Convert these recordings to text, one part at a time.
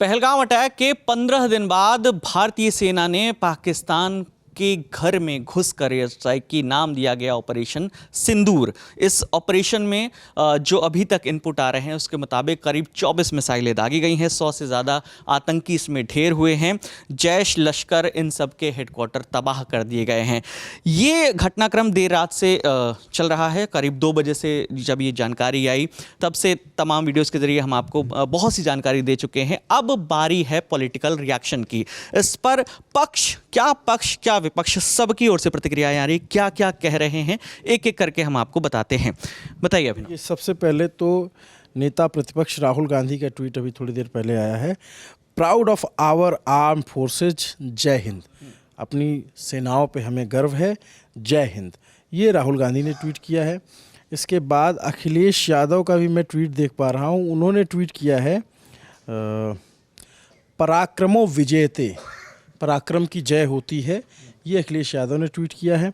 Pahalgam attack के 15 दिन बाद भारतीय सेना ने पाकिस्तान के घर में घुसकर एयर स्ट्राइक की नाम दिया गया ऑपरेशन सिंदूर। इस ऑपरेशन में जो अभी तक इनपुट आ रहे हैं उसके मुताबिक करीब 24 मिसाइलें दागी गई हैं। 100 से ज़्यादा आतंकी इसमें ढेर हुए हैं। जैश लश्कर इन सब के हेडक्वार्टर तबाह कर दिए गए हैं। ये घटनाक्रम देर रात से चल रहा है। करीब 2 बजे से जब ये जानकारी आई तब से तमाम वीडियोज़ के ज़रिए हम आपको बहुत सी जानकारी दे चुके हैं। अब बारी है पॉलिटिकल रिएक्शन की। इस पर पक्ष क्या विपक्ष सबकी ओर से प्रतिक्रियाएं आ रही, क्या क्या कह रहे हैं, एक एक करके हम आपको बताते हैं। बताइए अभिनव। सबसे पहले तो नेता प्रतिपक्ष राहुल गांधी का ट्वीट अभी थोड़ी देर पहले आया है। Proud of our arm forces, जय हिंद। अपनी सेनाओं पे हमें गर्व है, जय हिंद। ये राहुल गांधी ने ट्वीट किया है। इसके बाद अखिलेश यादव का भी मैं ट्वीट देख पा रहा हूँ। उन्होंने ट्वीट किया है पराक्रमो विजयते, पराक्रम की जय होती है। ये अखिलेश यादव ने ट्वीट किया है।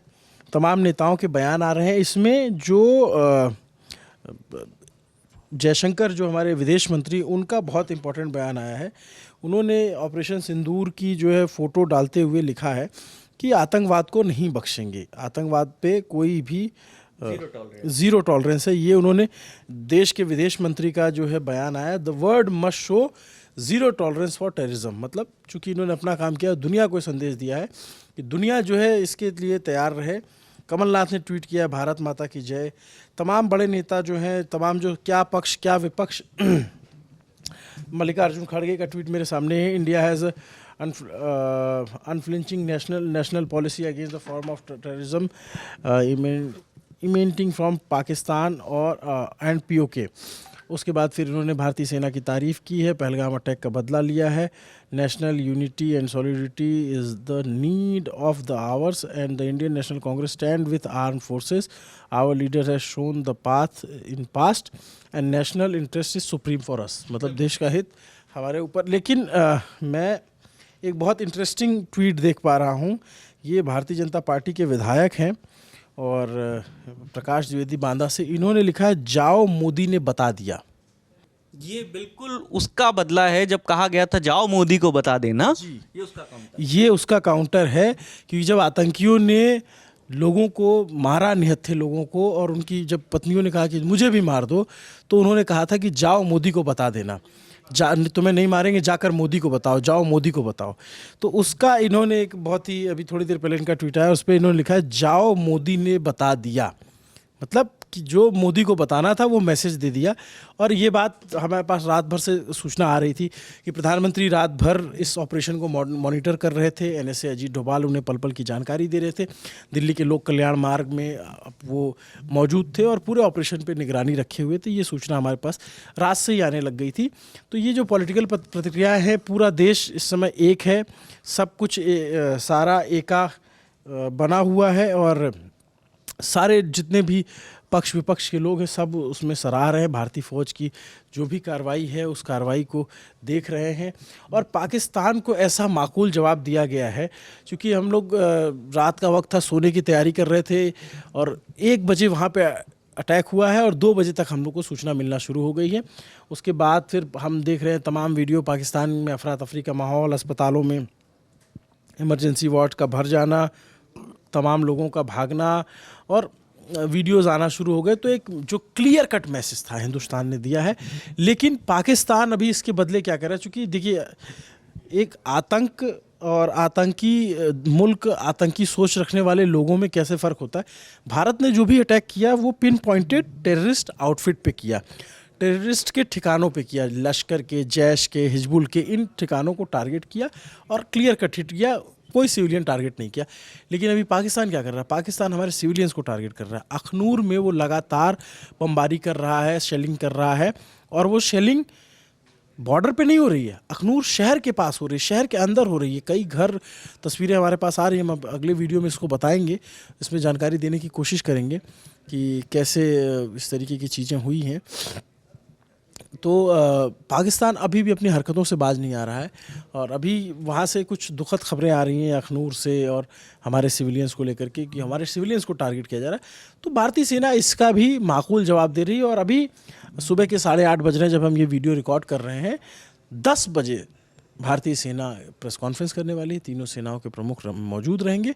तमाम नेताओं के बयान आ रहे हैं। इसमें जो जयशंकर जो हमारे विदेश मंत्री, उनका बहुत इंपॉर्टेंट बयान आया है। उन्होंने ऑपरेशन सिंदूर की जो है फ़ोटो डालते हुए लिखा है कि आतंकवाद को नहीं बख्शेंगे, आतंकवाद पे कोई भी ज़ीरो टॉलरेंस है। ये उन्होंने देश के विदेश मंत्री का जो है बयान आया, the world must show zero tolerance for terrorism. मतलब चूँकि इन्होंने अपना काम किया, दुनिया को संदेश दिया है कि दुनिया जो है इसके लिए तैयार रहे। कमलनाथ ने ट्वीट किया भारत माता की जय। तमाम बड़े नेता जो हैं, तमाम जो क्या पक्ष क्या विपक्ष मल्लिकार्जुन खड़गे का ट्वीट मेरे सामने है। India has unflinching national policy against the form of terrorism emanating from Pakistan और एंड पीओके। उसके बाद फिर इन्होंने भारतीय सेना की तारीफ़ की है, पहलगाम अटैक का बदला लिया है। National unity and solidity is the need of the hours and the Indian National Congress stand with arm forces. Our leader has shown the path in past and national interest is supreme for us. मतलब देश का हित हमारे ऊपर। लेकिन मैं एक बहुत इंटरेस्टिंग ट्वीट देख पा रहा हूँ। ये भारतीय जनता पार्टी के विधायक हैं और प्रकाश द्विवेदी बांदा से। इन्होंने लिखा है, जाओ मोदी ने बता दिया। ये बिल्कुल उसका बदला है जब कहा गया था जाओ मोदी को बता देना। ये उसका काउंटर है, क्योंकि जब आतंकियों ने लोगों को मारा, निहत्थे लोगों को, और उनकी जब पत्नियों ने कहा कि मुझे भी मार दो, तो उन्होंने कहा था कि जाओ मोदी को बता देना, तुम्हें नहीं मारेंगे, जाकर मोदी को बताओ, जाओ मोदी को बताओ। तो उसका इन्होंने एक बहुत ही अभी थोड़ी देर पहले इनका ट्वीट आया, उस पर इन्होंने लिखा है, जाओ मोदी ने बता दिया। मतलब कि जो मोदी को बताना था वो मैसेज दे दिया। और ये बात हमारे पास रात भर से सूचना आ रही थी कि प्रधानमंत्री रात भर इस ऑपरेशन को मॉनिटर कर रहे थे। एनएसए अजीत डोभाल उन्हें पल पल की जानकारी दे रहे थे। दिल्ली के लोक कल्याण मार्ग में वो मौजूद थे और पूरे ऑपरेशन पे निगरानी रखे हुए थे। ये सूचना हमारे पास रात से ही आने लग गई थी। तो ये जो पॉलिटिकल प्रतिक्रिया है, पूरा देश इस समय एक है, सब कुछ सारा एका बना हुआ है और सारे जितने भी पक्ष विपक्ष के लोग हैं सब उसमें सराह रहे हैं। भारतीय फ़ौज की जो भी कार्रवाई है उस कार्रवाई को देख रहे हैं। और पाकिस्तान को ऐसा माकूल जवाब दिया गया है, क्योंकि हम लोग रात का वक्त था, सोने की तैयारी कर रहे थे और 1 बजे वहाँ पे अटैक हुआ है और 2 बजे तक हम लोग को सूचना मिलना शुरू हो गई है। उसके बाद फिर हम देख रहे हैं तमाम वीडियो, पाकिस्तान में अफरा तफरी का माहौल, अस्पतालों में इमरजेंसी वार्ड का भर जाना, तमाम लोगों का भागना और वीडियोज़ आना शुरू हो गए। तो एक जो क्लियर कट मैसेज था हिंदुस्तान ने दिया है। लेकिन पाकिस्तान अभी इसके बदले क्या कर रहा है, चूँकि देखिए एक आतंक और आतंकी मुल्क, आतंकी सोच रखने वाले लोगों में कैसे फ़र्क होता है। भारत ने जो भी अटैक किया वो पिन पॉइंटेड टेररिस्ट आउटफिट पे किया, टेररिस्ट के ठिकानों पे किया, लश्कर के, जैश के, हिजबुल के, इन ठिकानों को टारगेट किया और क्लियर कट हिट किया, कोई सिविलियन टारगेट नहीं किया। लेकिन अभी पाकिस्तान क्या कर रहा है, पाकिस्तान हमारे सिविलियंस को टारगेट कर रहा है। अखनूर में वो लगातार बमबारी कर रहा है, शेलिंग कर रहा है और वो शेलिंग बॉर्डर पे नहीं हो रही है, अखनूर शहर के पास हो रही है, शहर के अंदर हो रही है। कई घर, तस्वीरें हमारे पास आ रही हैं, हम अगले वीडियो में इसको बताएंगे, इसमें जानकारी देने की कोशिश करेंगे कि कैसे इस तरीके की चीज़ें हुई हैं। तो पाकिस्तान अभी भी अपनी हरकतों से बाज नहीं आ रहा है और अभी वहाँ से कुछ दुखद खबरें आ रही हैं अखनूर से और हमारे सिविलियंस को लेकर के कि हमारे सिविलियंस को टारगेट किया जा रहा है। तो भारतीय सेना इसका भी माकूल जवाब दे रही है और अभी सुबह के 8:30 बज रहे हैं जब हम ये वीडियो रिकॉर्ड कर रहे हैं, 10 बजे भारतीय सेना प्रेस कॉन्फ्रेंस करने वाली है। तीनों सेनाओं के प्रमुख मौजूद रहेंगे।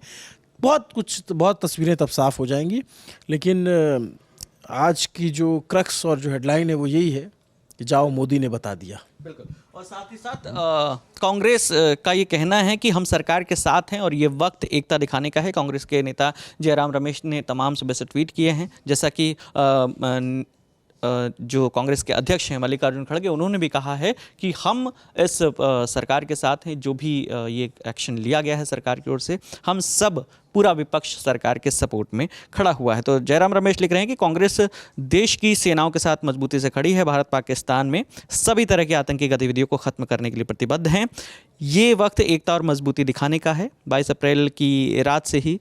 बहुत तस्वीरें तब साफ हो जाएंगी। लेकिन आज की जो क्रक्स और जो हेडलाइन है वो यही है कि जाओ मोदी ने बता दिया। बिल्कुल। और साथ ही साथ कांग्रेस का ये कहना है कि हम सरकार के साथ हैं और ये वक्त एकता दिखाने का है। कांग्रेस के नेता जयराम रमेश ने तमाम सुबह से ट्वीट किए हैं, जैसा कि जो कांग्रेस के अध्यक्ष हैं मल्लिकार्जुन खड़गे, उन्होंने भी कहा है कि हम इस सरकार के साथ हैं। जो भी ये एक्शन लिया गया है सरकार की ओर से, हम सब पूरा विपक्ष सरकार के सपोर्ट में खड़ा हुआ है। तो जयराम रमेश लिख रहे हैं कि कांग्रेस देश की सेनाओं के साथ मजबूती से खड़ी है, भारत पाकिस्तान में सभी तरह की आतंकी गतिविधियों को खत्म करने के लिए प्रतिबद्ध हैं। ये वक्त एकता और मजबूती दिखाने का है। 22 अप्रैल की रात से ही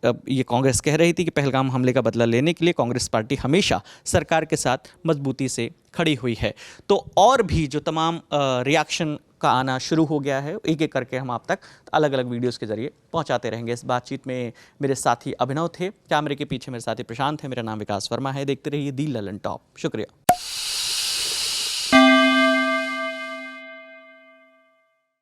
अब ये कांग्रेस कह रही थी कि पहलगाम हमले का बदला लेने के लिए कांग्रेस पार्टी हमेशा सरकार के साथ मजबूती से खड़ी हुई है। तो और भी जो तमाम रिएक्शन का आना शुरू हो गया है, एक एक करके हम आप तक अलग अलग वीडियोस के जरिए पहुंचाते रहेंगे। इस बातचीत में मेरे साथी अभिनव थे, कैमरे के पीछे मेरे साथी प्रशांत है, मेरा नाम विकास वर्मा है। देखते रहिए दी ललन टॉप। शुक्रिया।